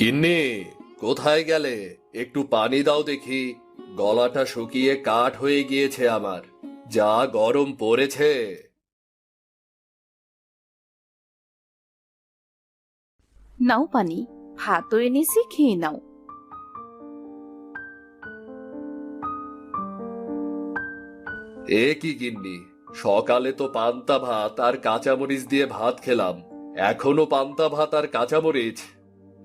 গিন্নি, কোথায় গেলে? একটু পানি দাও দেখি। গলাটা শুকিয়ে কাঠ হয়ে গিয়েছে আমার। যা গরম পড়েছে। নাও পানি। ভাতও এনেছি, খেয়ে নাও। এ কি গিন্নি, সকালে তো পান্তা ভাত আর কাঁচামরিচ দিয়ে ভাত খেলাম, এখনো পান্তা ভাত আর কাঁচামরিচ?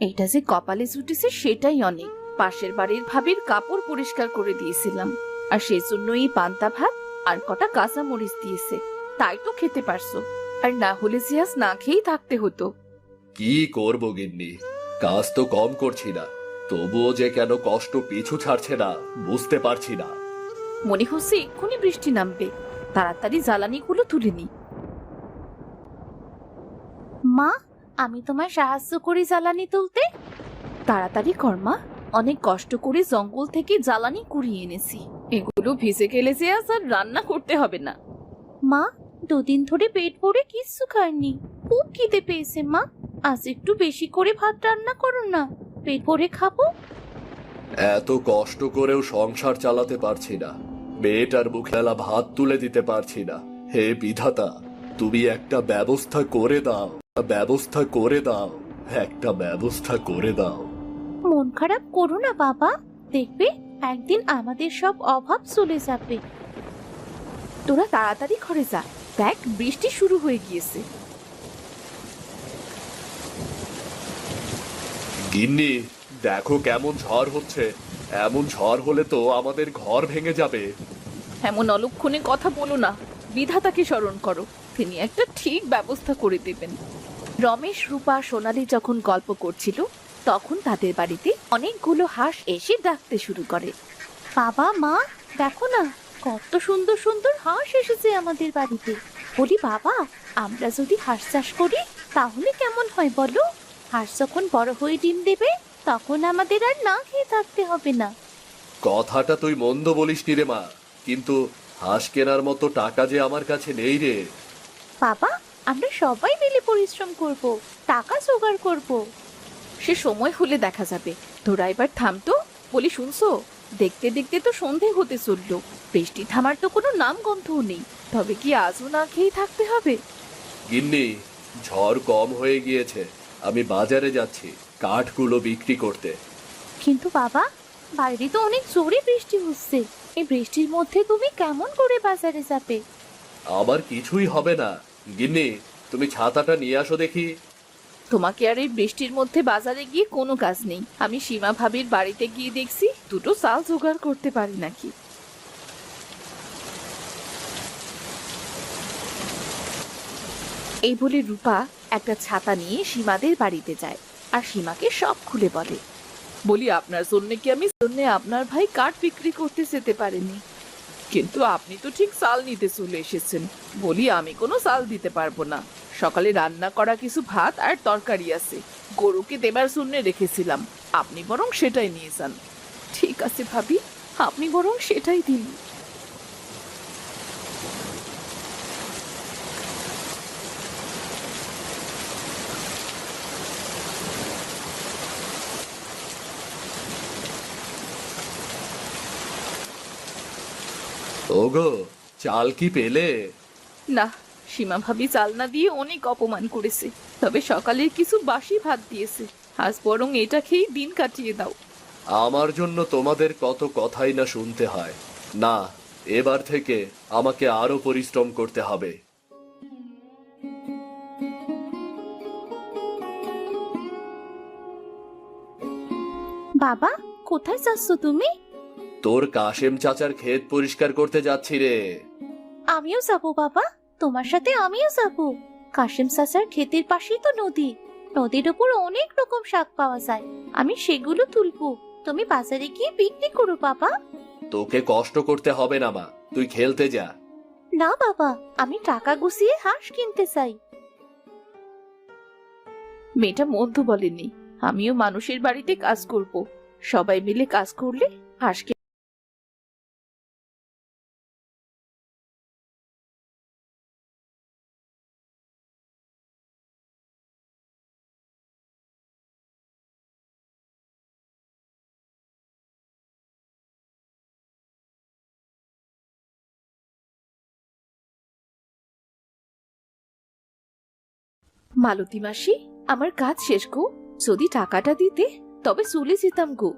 এটা যে কপালে জুটেছে সেটাই অনেক। পাশের বাড়ির ভাবির কাপড় পরিষ্কার করে দিয়েছিলাম, আর সেই জন্য এই পান্তা ভাত আর কটা কাঁচা মরিচ দিয়েছে, তাই তো খেতে পারছো। আর না হলে যে আজ না খেয়েই থাকতে হতো। কি করব গিন্নি, কাজ তো কম করছি না, তবুও যে কেন কষ্ট পিছু ছাড়ছে না বুঝতে পারছি না। মনে হচ্ছে এক্ষুনি বৃষ্টি নামবে। তাড়াতাড়ি জ্বালানিগুলো তুলে নি। মা, আমি তোমায় সাহায্য করি জ্বালানি তুলতে। তাড়াতাড়ি কর মা, অনেক কষ্ট করে জঙ্গল থেকে জ্বালানি কুড়িয়ে এনেছি। এগুলো ভিজে গেলে যে আজ আর রান্না করতে হবে না। মা, দুদিন ধরে পেট ভরে কিচ্ছু খাইনি, খুব খিদে পেয়েছে মা। আজ একটু বেশি করে ভাত রান্না করো না, পেট ভরে খাবো। এত কষ্ট করেও সংসার চালাতে পারছি না, মেয়েটার মুখেলা ভাত তুলে দিতে পারছি না। হে বিধাতা, তুমি একটা ব্যবস্থা করে দাও, ব্যবস্থা করে দাও, একটা ব্যবস্থা করে দাও। মন খারাপ করো না বাবা, দেখবে একদিন আমাদের সব অভাব চলে যাবে। তোরা তাড়াতাড়ি ঘরে যা, দেখ বৃষ্টি শুরু হয়ে গিয়েছে। গিন্নি, দেখো কেমন ঝড় হচ্ছে। এমন ঝড় হলে তো আমাদের ঘর ভেঙে যাবে। এমন অলক্ষণে কথা বলো না, বিধাতাকে স্মরণ করো, তিনি একটা ঠিক ব্যবস্থা করে দেবেন। রমেশ, রূপা, সোনালি যখন গল্প করছিল, তখন তাদের বাড়িতে অনেকগুলো হাঁস এসে ডাকতে শুরু করে। বাবা মা, দেখো না, কত সুন্দর সুন্দর হাঁস এসেছে আমাদের বাড়িতে। বলি বাবা, আমরা যদি হাঁস চাষ করি তাহলে কেমন হয় বলো? হাঁস যখন বড় হয়ে ডিম দেবে, তখন আমাদের আর না খেয়ে থাকতে হবে না। কথাটা তুই মন্দ বলিস নি রে মা, কিন্তু হাঁস কেনার মতো টাকা যে আমার কাছে নেই রে। বাবা, আমরা সবাই মিলে পরিশ্রম করব, টাকা জোগাড় করব। সে সময় হলে দেখা যাবে। তোরা এবার থাম তো। বলি শুনছো, দেখতে দেখতে তো সন্ধে হতে চললো, বৃষ্টি থামার তো কোনো নাম গন্ধও নেই। তবে কি আজও না খেয়ে থাকতে হবে? গিন্নি, ঝড় কম হয়ে গিয়েছে, আমি বাজারে যাচ্ছি কাঠগুলো বিক্রি করতে। কিন্তু বাবা, বাইরে তো অনেক জোরে বৃষ্টি হচ্ছে। এই বৃষ্টির মধ্যে তুমি কেমন করে বাজারে যাবে? আমার কিছুই হবে না। গিন্নি, তুমি ছাতাটা নিয়ে আসো দেখি। তোমাকে আর এই বৃষ্টির মধ্যে বাজারে গিয়ে কোনো কাজ নেই। আমি সীমা ভাবির বাড়িতে গিয়ে দেখছি দুটো চাল জোগাড় করতে পারি নাকি। এই বলে রূপা একটা ছাতা নিয়ে সীমাদের বাড়িতে যায়, আর সীমাকে সব খুলে বলে। বলি আপনার জন্য কি আমি জন্য আপনার ভাই কাঠ বিক্রি করতে যেতে পারেনি, কিন্তু আপনি তো ঠিক চাল নিতে চলে এসেছেন। বলি আমি কোনো চাল দিতে পারবো না। সকালে রান্না করা কিছু ভাত আর তরকারি আছে, গরুকে দেবার জন্য রেখেছিলাম, আপনি বরং সেটাই নিয়ে যান। ঠিক আছে ভাবি, আপনি বরং সেটাই দিন। ওগো, চাল কি পেলে? না, সীমা ভাবি চাল না দিয়ে অনেক অপমান করেছে, তবে সকালের কিছু বাসি ভাত দিয়েছে। আজ বরং এটা খেয়েই দিন কাটিয়ে দাও। আমার জন্য তোমাদের কত কথাই না শুনতে হয়। না, এবার থেকে আমাকে আরো পরিশ্রম করতে হবে। বাবা, কোথায় যাচ্ছ তুমি? তোর কাশেম চাচার ক্ষেত পরিষ্কার করতে যাচ্ছি রে। আমিও যাবো বাবা, তোমার সাথে আমিও যাবো। কাশেম চাচার ক্ষেতের পাশেই তো নদী, নদীর উপর অনেক রকম শাক পাওয়া যায়, আমি সেগুলো তুলবো। তুমি বাজারে গিয়ে বিক্রি করো বাবা। তোকে কষ্ট করতে হবে না মা, তুই খেলতে যা। না বাবা, আমি টাকা গুছিয়ে হাঁস কিনতে চাই। মেয়েটা মধ্য বলেনি, আমিও মানুষের বাড়িতে কাজ করব। সবাই মিলে কাজ করলে হাঁস মালতী মাসি, আমার কাজ শেষ গো। যদি টাকাটা দিতে তবে চলে যেতাম গো।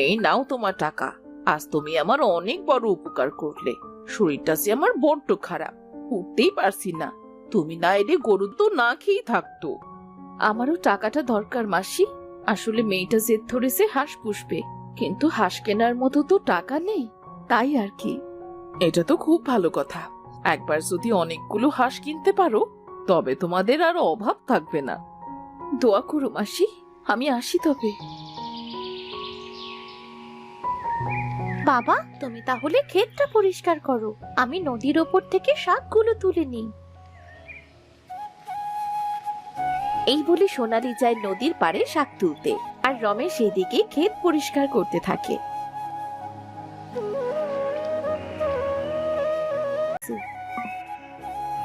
এই নাও তোমার টাকা। আজ তুমি আমার অনেক বড় উপকার করলে। শরীরটা যে আমার বড্ড খারাপ, উঠতেই পারছি না। তুমি না এলে গরু তো না খেয়ে থাকতো। আমারও টাকাটা দরকার মাসি। আসলে মেয়েটা জেদ ধরেছে হাঁস পুষবে, কিন্তু হাঁস কেনার মতো তো টাকা নেই, তাই আর কি। এটা তো খুব ভালো কথা। একবার যদি অনেকগুলো হাঁস কিনতে পারো তবে তোমাদের আর অভাব থাকবে না। দোয়া করো মাসি, আমি আসি তবে। বাবা, তুমি তাহলে ক্ষেতটা পরিষ্কার করো, আমি নদীর ওপর থেকে শাকগুলো তুলে নিই। এই বলে সোনালি যায় নদীর পাড়ে শাক তুলতে, আর রমেশ এদিকে ক্ষেত পরিষ্কার করতে থাকে।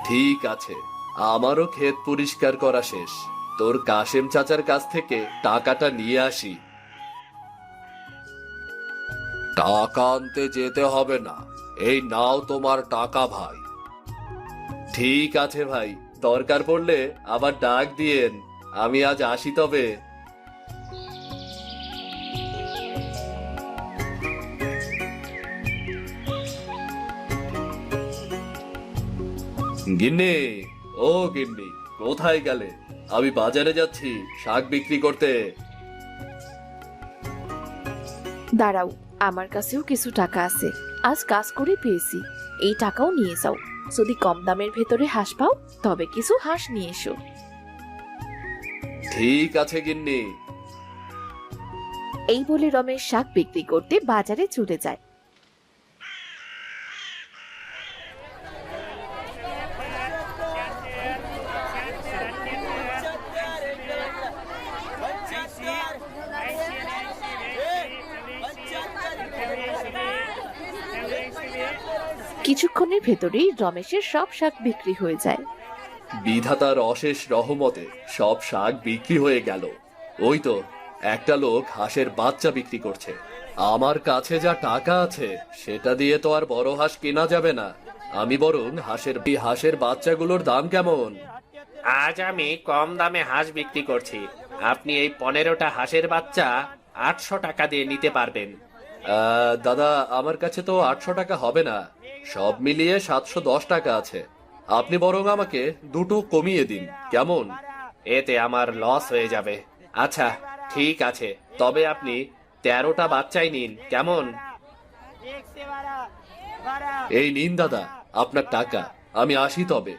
ঠিক আছে, আমারও ক্ষেত পরিষ্কার করা শেষ। তোর কাশেম চাচার কাছ থেকে টাকাটা নিয়ে আসি। টাকা আনতে যেতে হবে না, এই নাও তোমার টাকা ভাই। ঠিক আছে ভাই, দরকার পড়লে আবার ডাক দিয়েন। আমি আজ আসি তবে। গিন্নি, ও গিন্নি, কোথায় গেলে? আমি বাজারে যাচ্ছি শাক বিক্রি করতে। দাঁড়াও, আমার কাছেও কিছু টাকা আছে, আজ কাজ করে পেয়েছি। এই টাকাও নিয়ে যাও। যদি কম দামের ভেতরে হাঁস পাও তবে কিছু হাঁস নিয়ে এসো। ঠিক আছে গিন্নি। এই বলে রমেশ শাক বিক্রি করতে বাজারে চলে যায়। কিছুক্ষণের ভেতরেই রমেশের সব শাক বিক্রি হয়ে যায়। বিধাতার অশেষ রহমতে সব শাক বিক্রি হয়ে গেল। ওই তো একটা লোক হাঁসের বাচ্চা বিক্রি করছে। আমার কাছে যা টাকা আছে সেটা দিয়ে তো আর বড় হাঁস কেনা যাবে না। আমি বরং হাঁসের বাচ্চাগুলোর দাম কেমন? আজ আমি কম দামে হাঁস বিক্রি করছি। আপনি এই 15টা হাঁসের বাচ্চা 800 টাকা দিয়ে নিতে পারবেন। দাদা, আমার কাছে তো 800 টাকা হবে না, সব মিলিয়ে 710 টাকা আছে। আপনি বরং আমাকে দুটো কমিয়ে দিন, কেমন? এতে আমার লস হয়ে যাবে। আচ্ছা ঠিক আছে, তবে আপনি 13টা বাচ্চাই নিন, কেমন? এই নিন দাদা আপনার টাকা, আমি আসি তবে।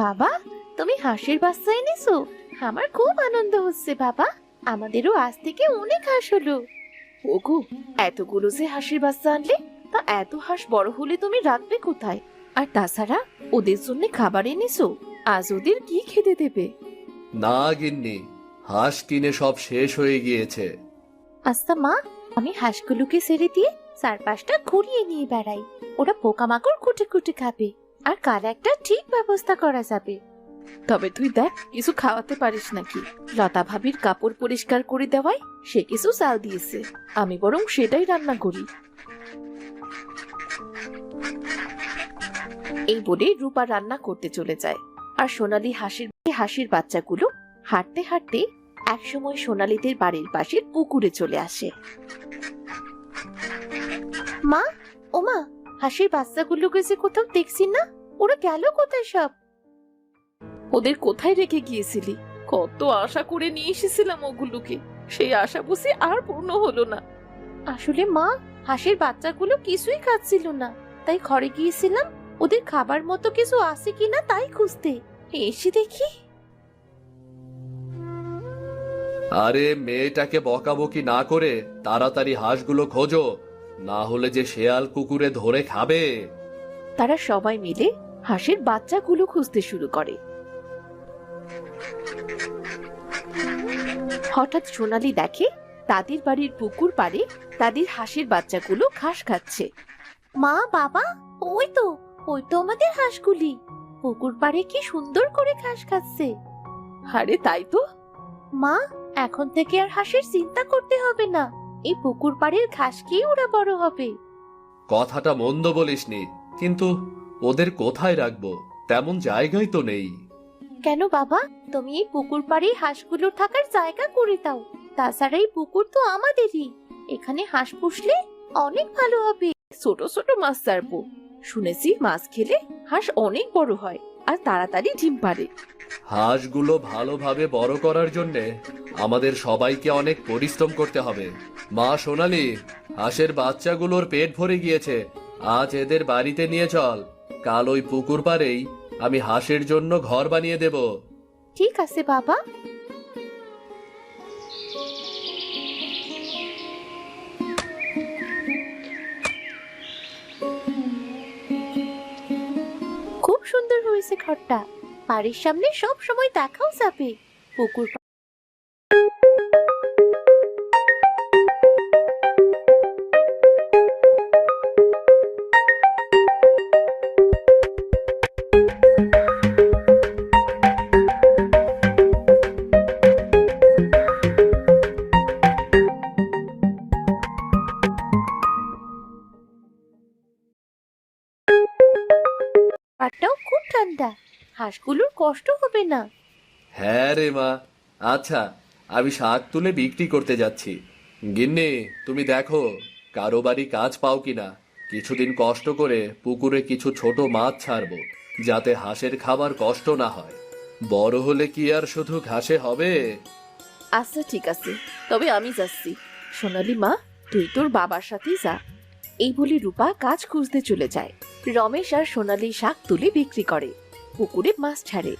বাবা, তুমি হাঁসের বাচ্চা এনেছো? আমার খুব আনন্দ হচ্ছে বাবা। আমাদেরও আজ থেকে অনেক হাঁস হলো। ওগো, এতগুলো যে হাঁসের বাচ্চা আনলে, তা এত হাঁস বড় হলে তুমি রাখবে কোথায়? আর তাছাড়া ওদের জন্য খাবার এনেছো, আজ ওদের কি খেতে দেবে? না গিন্নি, হাঁস কিনে সব শেষ হয়ে গিয়েছে। আচ্ছা মা, আমি হাঁসগুলোকে ছেড়ে দিয়ে চারপাশটা ঘুরিয়ে নিয়ে বেড়াই। ওরা পোকামাকড় কুটে কুটে খাবে, আর কাল একটা ঠিক ব্যবস্থা করা যাবে। তবে তুই দেখ কিছু খাওয়াতে পারিস নাকি। লতা ভাবির কাপড় পরিষ্কার করে দেওয়ায় সে কিছু চাল দিয়েছে, আমি বরং সেটাই রান্না করি। এই বলে রূপা রান্না করতে চলে যায়, আর সোনালী হাঁসের বাচ্চাগুলো হাঁটতে হাঁটতে একসময় সোনালীদের বাড়ির পাশের পুকুরে চলে আসে। মা, ও মা, হাঁসের বাচ্চাগুলোকে যে কোথাও দেখছি না, ওরা গেল কোথায় সব? ওদের কোথায় রেখে গিয়েছিলি? কত আশা করে নিয়ে এসেছিলাম ওগুলোকে, সেই আশা বুঝি আর পূর্ণ হলো না। আসলে মা, হাঁসের বাচ্চাগুলো কিছুই খাচ্ছিল না, তাই ঘরে গিয়েছিলাম ওদের খাবার মতো কিছু আছে কিনা তাই খুঁজতে। এসে দেখি। আরে মেয়েটাকে বকাবকি না করে তাড়াতাড়ি হাঁসগুলো খোঁজো, না হলে যে শেয়াল কুকুরে ধরে খাবে। তারা সবাই মিলে হাঁসের বাচ্চাগুলো খুঁজতে শুরু করে। হঠাৎ সোনালী দেখে তাদের বাড়ির পুকুর পাড়ে তাদের হাঁসের বাচ্চাগুলো ঘাস খাচ্ছে। মা, বাবা, ওই তো আমাদের হাঁসগুলি পুকুর পাড়ে কি সুন্দর করে ঘাস খাচ্ছে। আরে তাই তো। মা, এখন থেকে আর হাঁসের চিন্তা করতে হবে না, এই পুকুর পাড়ের ঘাস খেয়ে ওরা বড় হবে। কথাটা মন্দ বলিসনি, কিন্তু ওদের কোথায় রাখবো? তেমন জায়গাই তো নেই। কেন বাবা, তুমি এই পুকুর পাড়ে হাঁসগুলোর থাকার জায়গা করে দাও। তাছাড়া এই পুকুর তো আমাদেরই, এখানে হাঁস পুষলে অনেক ভালো হবে। ছোট ছোট মাছ ছাড়বো। শুনেছি মাছ খেলে হাঁস অনেক বড় হয় আর তাড়াতাড়ি ডিম পাড়ে। হাঁসগুলো ভালোভাবে বড় করার জন্য আমাদের সবাইকে অনেক পরিশ্রম করতে হবে। মা সোনালি, হাঁসের বাচ্চাগুলোর পেট ভরে গিয়েছে, আজ এদের বাড়িতে নিয়ে চল। কাল ওই পুকুর পাড়েই আমি হাঁসের জন্য ঘর বানিয়ে দেব। ঠিক আছে বাবা। খুব সুন্দর হয়েছে ঘরটা, বাড়ির সামনে সব সময় দেখাও যাবে। পুকুর পাড়টাও খুব ঠান্ডা, হাঁসগুলোর কষ্ট হবে না। হ্যাঁ রে মা। আচ্ছা, আমি শাক তুলে বিক্রি করতে যাচ্ছি। গিন্নি, তুমি দেখো কারো বাড়ি কাজ পাও কিনা। কিছুদিন কষ্ট করে পুকুরে কিছু ছোট মাছ ছাড়বো, যাতে হাঁসের খাবার কষ্ট না হয়। বড় হলে কি আর শুধু ঘাসে হবে? আচ্ছা ঠিক আছে, তবে আমি যাচ্ছি। সোনালি মা, তুই তোর বাবার সাথেই যা। এই বলে রূপা কাজ খুঁজতে চলে যায়। রমেশ আর সোনালি শাক তুলে বিক্রি করে, পুকুরে মাছ ছাড়ে।